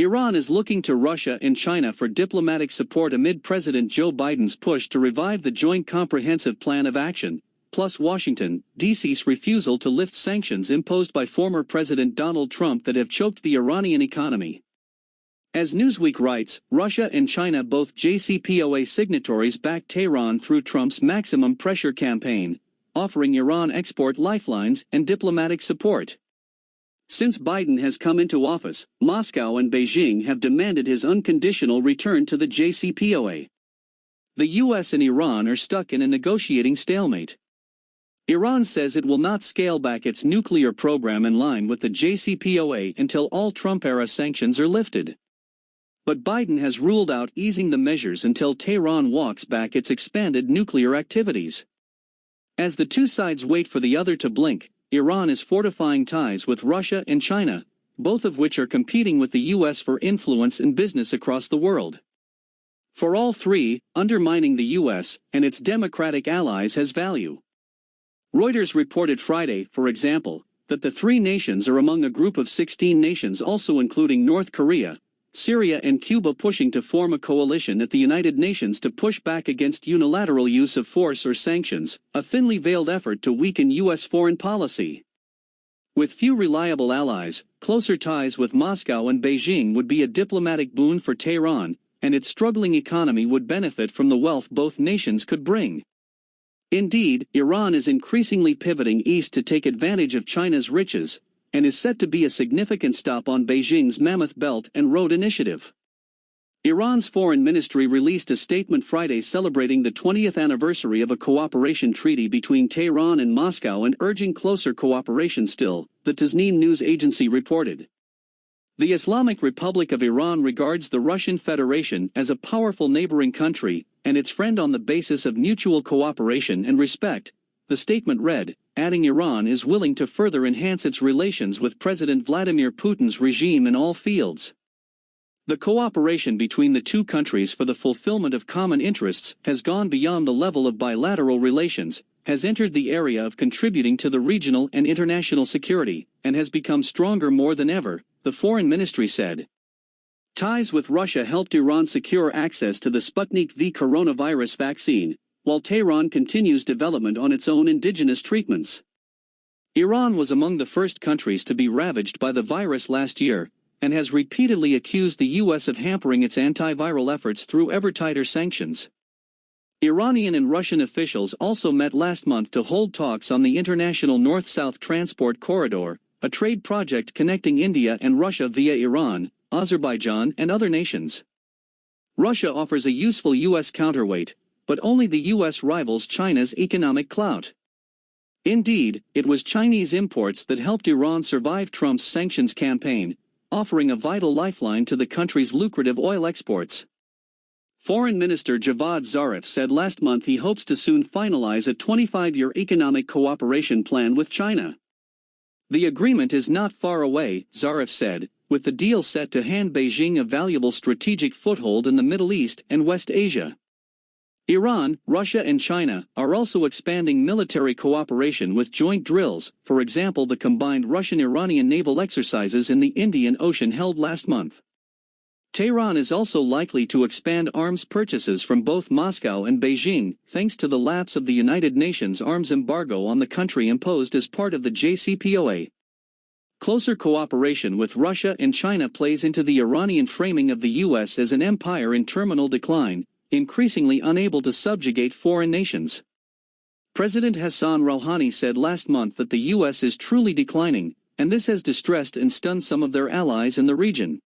Iran is looking to Russia and China for diplomatic support amid President Joe Biden's push to revive the Joint Comprehensive Plan of Action, plus Washington, D.C.'s refusal to lift sanctions imposed by former President Donald Trump that have choked the Iranian economy. As Newsweek writes, Russia and China, both JCPOA signatories, backed Tehran through Trump's maximum pressure campaign, offering Iran export lifelines and diplomatic support. Since Biden has come into office, Moscow and Beijing have demanded his unconditional return to the JCPOA. The U.S. and Iran are stuck in a negotiating stalemate. Iran says it will not scale back its nuclear program in line with the JCPOA until all Trump-era sanctions are lifted. But Biden has ruled out easing the measures until Tehran walks back its expanded nuclear activities. As the two sides wait for the other to blink, Iran is fortifying ties with Russia and China, both of which are competing with the U.S. for influence in business across the world. For all three, undermining the U.S. and its democratic allies has value. Reuters reported Friday, for example, that the three nations are among a group of 16 nations, also including North Korea, Syria and Cuba, pushing to form a coalition at the United Nations to push back against unilateral use of force or sanctions, a thinly veiled effort to weaken U.S. foreign policy. With few reliable allies, closer ties with Moscow and Beijing would be a diplomatic boon for Tehran, and its struggling economy would benefit from the wealth both nations could bring. Indeed, Iran is increasingly pivoting east to take advantage of China's riches, and is set to be a significant stop on Beijing's Mammoth Belt and Road Initiative. Iran's foreign ministry released a statement Friday celebrating the 20th anniversary of a cooperation treaty between Tehran and Moscow and urging closer cooperation still, the Tasnim news agency reported. The Islamic Republic of Iran regards the Russian Federation as a powerful neighboring country, and its friend on the basis of mutual cooperation and respect, the statement read, adding Iran is willing to further enhance its relations with President Vladimir Putin's regime in all fields. The cooperation between the two countries for the fulfillment of common interests has gone beyond the level of bilateral relations, has entered the area of contributing to the regional and international security, and has become stronger more than ever, the foreign ministry said. Ties with Russia helped Iran secure access to the Sputnik V coronavirus vaccine, while Tehran continues development on its own indigenous treatments. Iran was among the first countries to be ravaged by the virus last year, and has repeatedly accused the U.S. of hampering its antiviral efforts through ever tighter sanctions. Iranian and Russian officials also met last month to hold talks on the International North-South Transport Corridor, a trade project connecting India and Russia via Iran, Azerbaijan and other nations. Russia offers a useful U.S. counterweight, but only the U.S. rivals China's economic clout. Indeed, it was Chinese imports that helped Iran survive Trump's sanctions campaign, offering a vital lifeline to the country's lucrative oil exports. Foreign Minister Javad Zarif said last month he hopes to soon finalize a 25-year economic cooperation plan with China. The agreement is not far away, Zarif said, with the deal set to hand Beijing a valuable strategic foothold in the Middle East and West Asia. Iran, Russia and China are also expanding military cooperation with joint drills, for example the combined Russian-Iranian naval exercises in the Indian Ocean held last month. Tehran is also likely to expand arms purchases from both Moscow and Beijing, thanks to the lapse of the United Nations arms embargo on the country imposed as part of the JCPOA. Closer cooperation with Russia and China plays into the Iranian framing of the U.S. as an empire in terminal decline, increasingly unable to subjugate foreign nations. President Hassan Rouhani said last month that the U.S. is truly declining, and this has distressed and stunned some of their allies in the region.